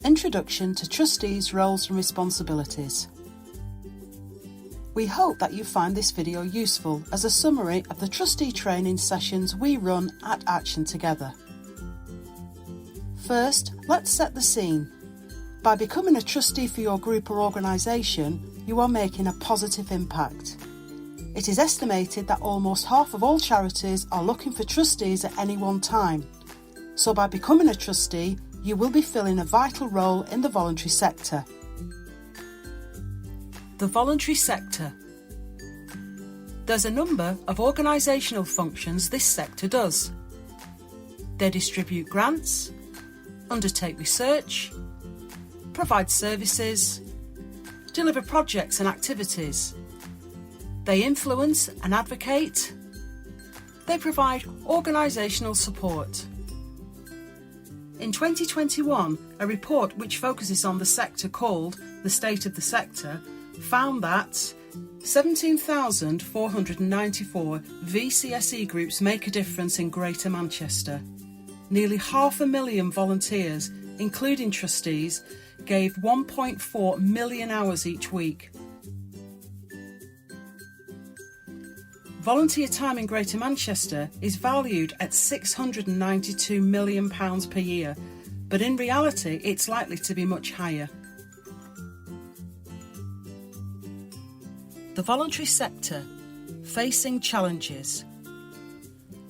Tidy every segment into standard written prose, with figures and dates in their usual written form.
Introduction to Trustees' Roles and Responsibilities. We hope that you find this video useful as a summary of the trustee training sessions we run at Action Together. First, let's set the scene. By becoming a trustee for your group or organisation, you are making a positive impact. It is estimated that almost half of all charities are looking for trustees at any one time. So by becoming a trustee, you will be filling a vital role in the voluntary sector. The voluntary sector. There's a number of organisational functions this sector does. They distribute grants, undertake research, provide services, deliver projects and activities. They influence and advocate. They provide organisational support. In 2021, a report which focuses on the sector called The State of the Sector found that 17,494 VCFSE groups make a difference in Greater Manchester. Nearly 500,000 volunteers, including trustees, gave 1.4 million hours each week. Volunteer time in Greater Manchester is valued at £692 million per year, but in reality it's likely to be much higher. The voluntary sector, facing challenges.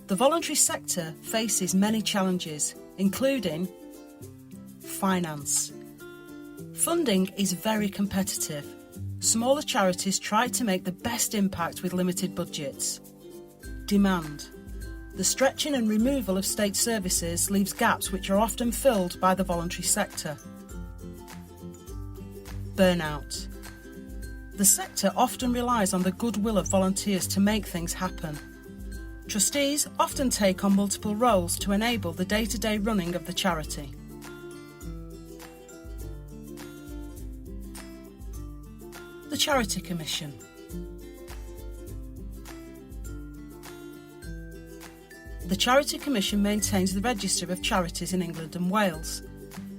The voluntary sector faces many challenges, including finance. Funding is very competitive. Smaller charities try to make the best impact with limited budgets. Demand. The stretching and removal of state services leaves gaps which are often filled by the voluntary sector. Burnout. The sector often relies on the goodwill of volunteers to make things happen. Trustees often take on multiple roles to enable the day-to-day running of the charity. The Charity Commission. The Charity Commission maintains the register of charities in England and Wales.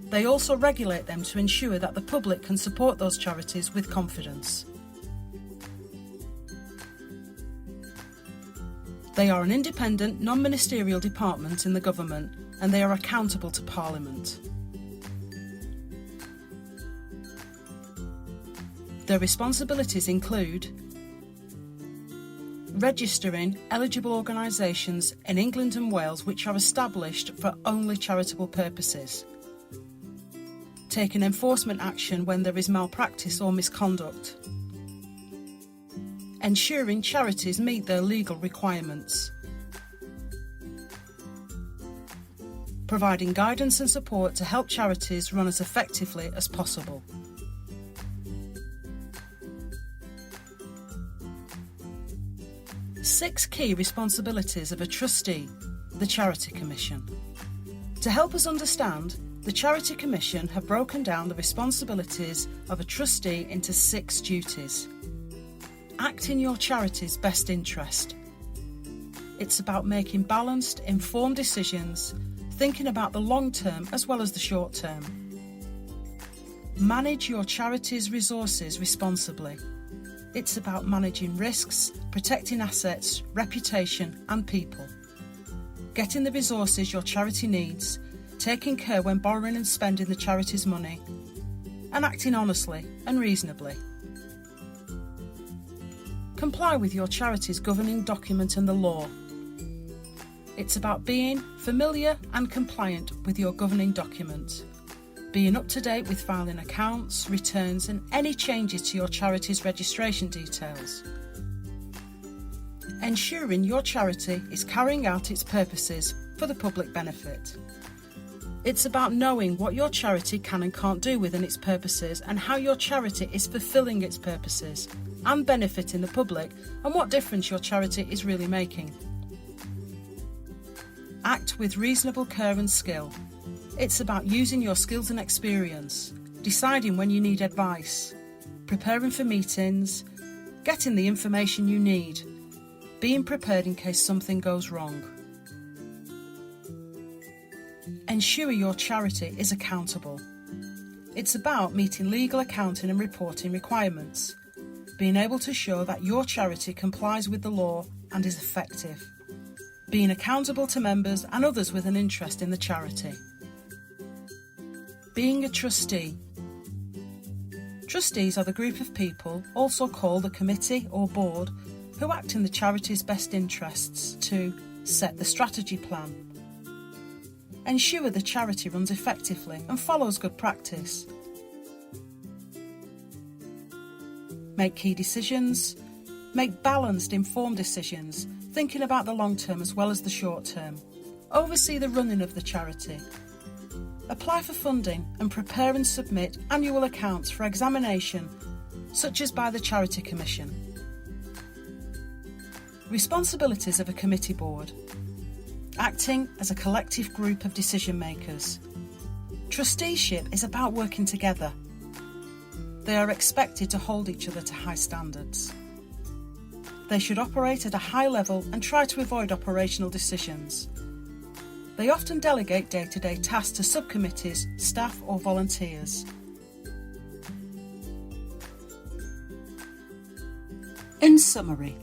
They also regulate them to ensure that the public can support those charities with confidence. They are an independent, non-ministerial department in the government and they are accountable to Parliament. Their responsibilities include registering eligible organisations in England and Wales which are established for only charitable purposes, taking enforcement action when there is malpractice or misconduct, ensuring charities meet their legal requirements, providing guidance and support to help charities run as effectively as possible. Six key responsibilities of a trustee, the Charity Commission. To help us understand, the Charity Commission have broken down the responsibilities of a trustee into 6 duties. Act in your charity's best interest. It's about making balanced, informed decisions, thinking about the long term as well as the short term. Manage your charity's resources responsibly. It's about managing risks, protecting assets, reputation and people. Getting the resources your charity needs, taking care when borrowing and spending the charity's money, and acting honestly and reasonably. Comply with your charity's governing document and the law. It's about being familiar and compliant with your governing document. Being up to date with filing accounts, returns and any changes to your charity's registration details. Ensuring your charity is carrying out its purposes for the public benefit. It's about knowing what your charity can and can't do within its purposes and how your charity is fulfilling its purposes and benefiting the public and what difference your charity is really making. Act with reasonable care and skill. It's about using your skills and experience, deciding when you need advice, preparing for meetings, getting the information you need, being prepared in case something goes wrong. Ensure your charity is accountable. It's about meeting legal accounting and reporting requirements, being able to show that your charity complies with the law and is effective, being accountable to members and others with an interest in the charity. Being a trustee. Trustees are the group of people, also called a committee or board, who act in the charity's best interests to set the strategy plan, ensure the charity runs effectively and follows good practice, make key decisions, make balanced, informed decisions, thinking about the long term as well as the short term, oversee the running of the charity, apply for funding and prepare and submit annual accounts for examination, such as by the Charity Commission. Responsibilities of a committee board. Acting as a collective group of decision makers. Trusteeship is about working together. They are expected to hold each other to high standards. They should operate at a high level and try to avoid operational decisions. They often delegate day-to-day tasks to subcommittees, staff or volunteers. In summary,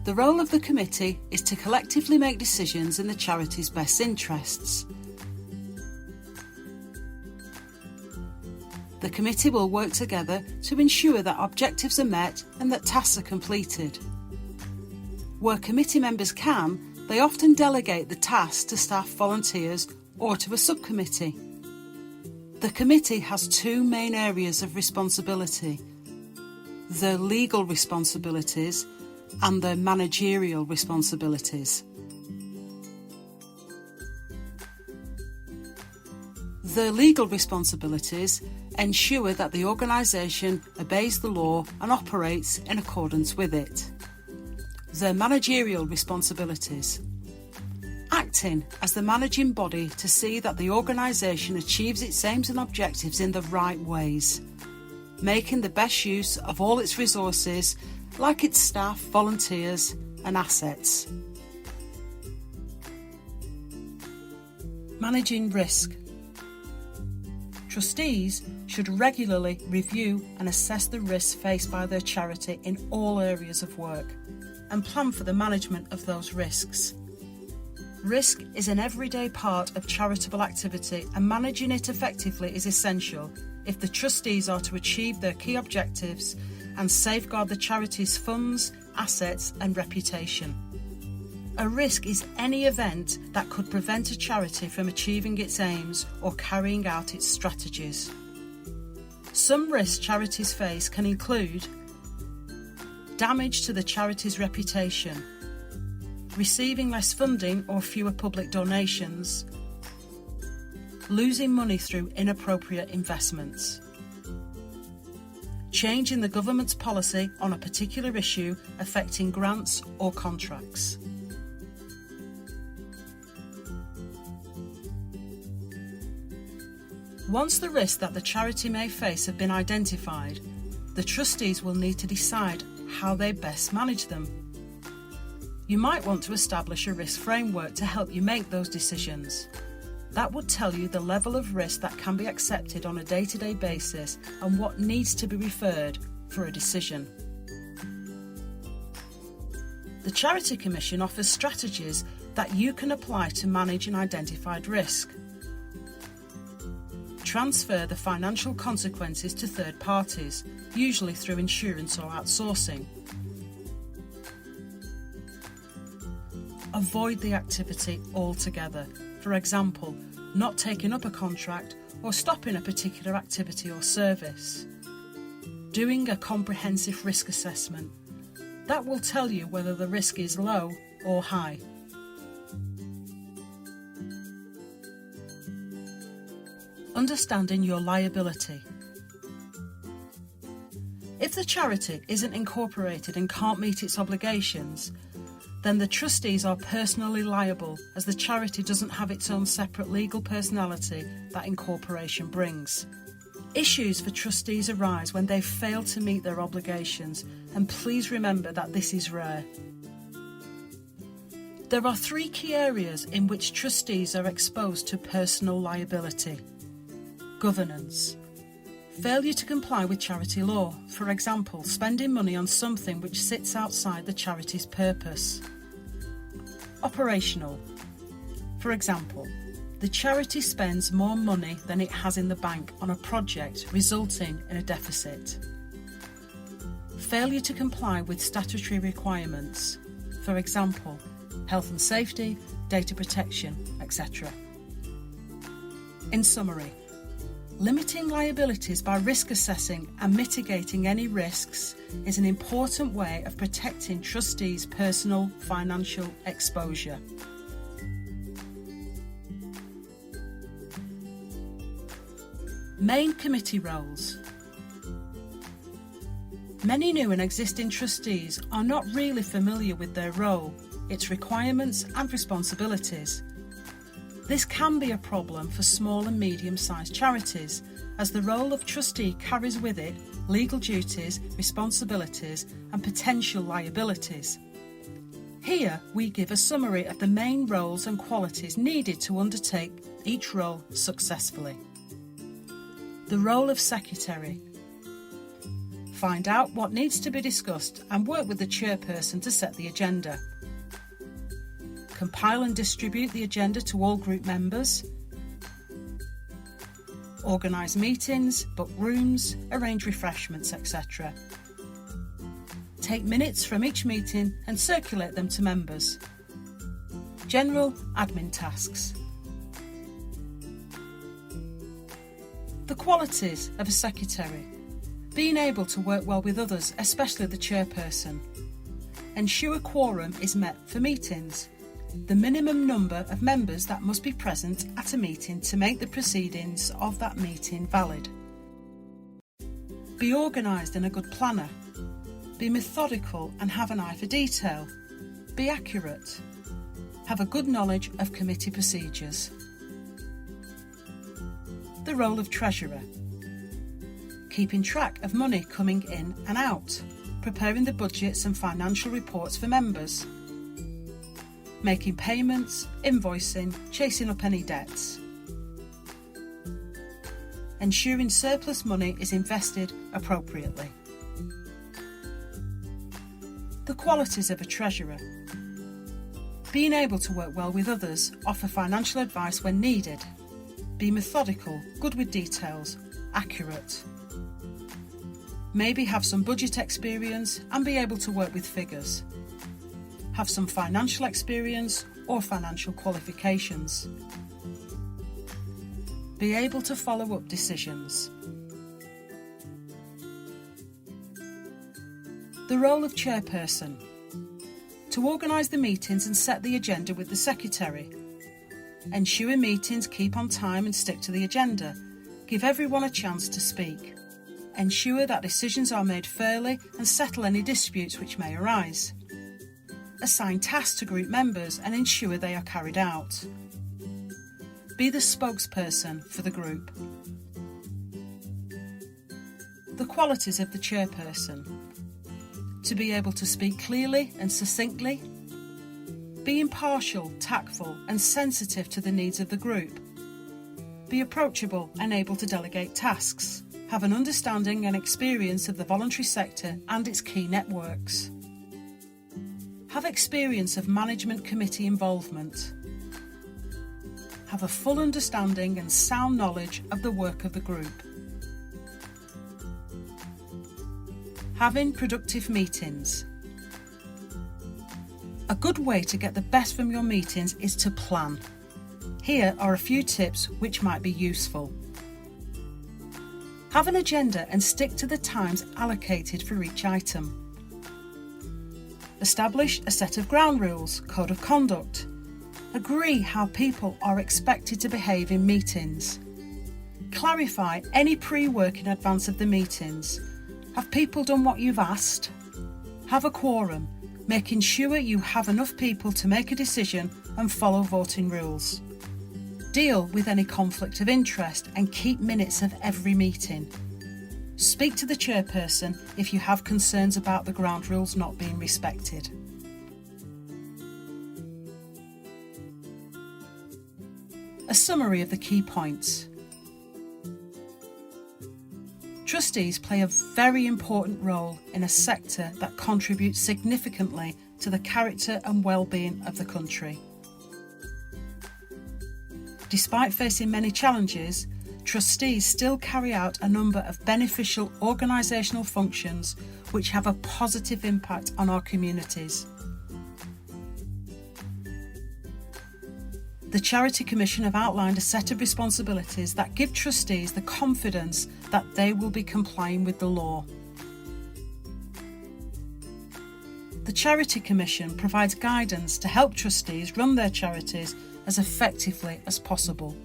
the role of the committee is to collectively make decisions in the charity's best interests. The committee will work together to ensure that objectives are met and that tasks are completed. Where committee members can, they often delegate the tasks to staff, volunteers or to a subcommittee. The committee has two main areas of responsibility: their legal responsibilities and their managerial responsibilities. Their legal responsibilities ensure that the organisation obeys the law and operates in accordance with it. Their managerial responsibilities: acting as the managing body to see that the organisation achieves its aims and objectives in the right ways, making the best use of all its resources, like its staff, volunteers and assets. Managing risk. Trustees should regularly review and assess the risks faced by their charity in all areas of work and plan for the management of those risks. Risk is an everyday part of charitable activity, and managing it effectively is essential if the trustees are to achieve their key objectives and safeguard the charity's funds, assets and reputation. A risk is any event that could prevent a charity from achieving its aims or carrying out its strategies. Some risks charities face can include damage to the charity's reputation, receiving less funding or fewer public donations, losing money through inappropriate investments, change in the government's policy on a particular issue affecting grants or contracts. Once the risks that the charity may face have been identified, the trustees will need to decide how they best manage them. You might want to establish a risk framework to help you make those decisions. That would tell you the level of risk that can be accepted on a day-to-day basis and what needs to be referred for a decision. The Charity Commission offers strategies that you can apply to manage an identified risk. Transfer the financial consequences to third parties, usually through insurance or outsourcing. Avoid the activity altogether. For example, not taking up a contract or stopping a particular activity or service. Doing a comprehensive risk assessment. That will tell you whether the risk is low or high. Understanding your liability. If the charity isn't incorporated and can't meet its obligations, then the trustees are personally liable, as the charity doesn't have its own separate legal personality that incorporation brings. Issues for trustees arise when they fail to meet their obligations, and please remember that this is rare. There are three key areas in which trustees are exposed to personal liability: governance, Failure to comply with charity law, for example, spending money on something which sits outside the charity's purpose. Operational. For example, the charity spends more money than it has in the bank on a project, resulting in a deficit. Failure to comply with statutory requirements, for example, health and safety, data protection, etc. In summary, limiting liabilities by risk assessing and mitigating any risks is an important way of protecting trustees' personal financial exposure. Main committee roles. Many new and existing trustees are not really familiar with their role, its requirements and responsibilities. This can be a problem for small and medium-sized charities, as the role of trustee carries with it legal duties, responsibilities and potential liabilities. Here we give a summary of the main roles and qualities needed to undertake each role successfully. The role of secretary. Find out what needs to be discussed and work with the chairperson to set the agenda. Compile and distribute the agenda to all group members. Organise meetings, book rooms, arrange refreshments, etc. Take minutes from each meeting and circulate them to members. General admin tasks. The qualities of a secretary. Being able to work well with others, especially the chairperson. Ensure quorum is met for meetings. The minimum number of members that must be present at a meeting to make the proceedings of that meeting valid. Be organised and a good planner. Be methodical and have an eye for detail. Be accurate. Have a good knowledge of committee procedures. The role of treasurer. Keeping track of money coming in and out, preparing the budgets and financial reports for members, making payments, invoicing, chasing up any debts, ensuring surplus money is invested appropriately. The qualities of a treasurer. Being able to work well with others, offer financial advice when needed, be methodical, good with details, accurate. Maybe have some budget experience and be able to work with figures. Have some financial experience or financial qualifications. Be able to follow up decisions. The role of chairperson. To organise the meetings and set the agenda with the secretary. Ensure meetings keep on time and stick to the agenda. Give everyone a chance to speak. Ensure that decisions are made fairly and settle any disputes which may arise. Assign tasks to group members and ensure they are carried out. Be the spokesperson for the group. The qualities of the chairperson. To be able to speak clearly and succinctly. Be impartial, tactful and sensitive to the needs of the group. Be approachable and able to delegate tasks. Have an understanding and experience of the voluntary sector and its key networks. Have experience of management committee involvement. Have a full understanding and sound knowledge of the work of the group. Having productive meetings. A good way to get the best from your meetings is to plan. Here are a few tips which might be useful. Have an agenda and stick to the times allocated for each item. Establish a set of ground rules, code of conduct. Agree how people are expected to behave in meetings. Clarify any pre-work in advance of the meetings. Have people done what you've asked? Have a quorum, making sure you have enough people to make a decision and follow voting rules. Deal with any conflict of interest and keep minutes of every meeting. Speak to the chairperson if you have concerns about the ground rules not being respected. A summary of the key points. Trustees play a very important role in a sector that contributes significantly to the character and well-being of the country. Despite facing many challenges, trustees still carry out a number of beneficial organisational functions which have a positive impact on our communities. The Charity Commission have outlined a set of responsibilities that give trustees the confidence that they will be complying with the law. The Charity Commission provides guidance to help trustees run their charities as effectively as possible.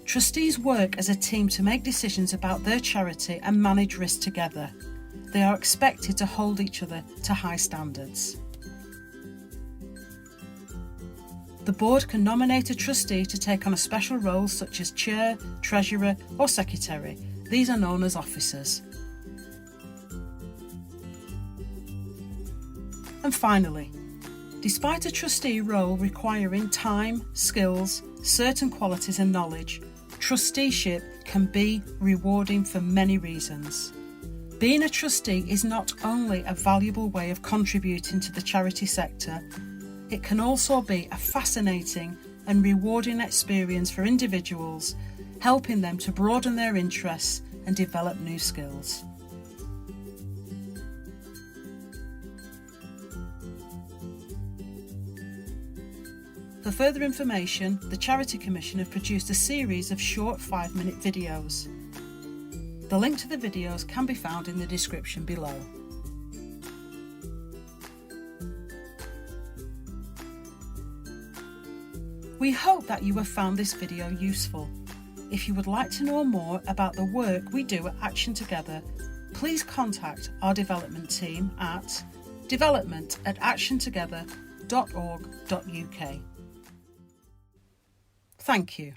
Trustees work as a team to make decisions about their charity and manage risk together. They are expected to hold each other to high standards. The board can nominate a trustee to take on a special role such as chair, treasurer or secretary. These are known as officers. And finally, despite a trustee role requiring time, skills, certain qualities and knowledge, trusteeship can be rewarding for many reasons. Being a trustee is not only a valuable way of contributing to the charity sector, it can also be a fascinating and rewarding experience for individuals, helping them to broaden their interests and develop new skills. For further information, the Charity Commission have produced a series of short 5-minute videos. The link to the videos can be found in the description below. We hope that you have found this video useful. If you would like to know more about the work we do at Action Together, please contact our development team at development@actiontogether.org.uk. Thank you.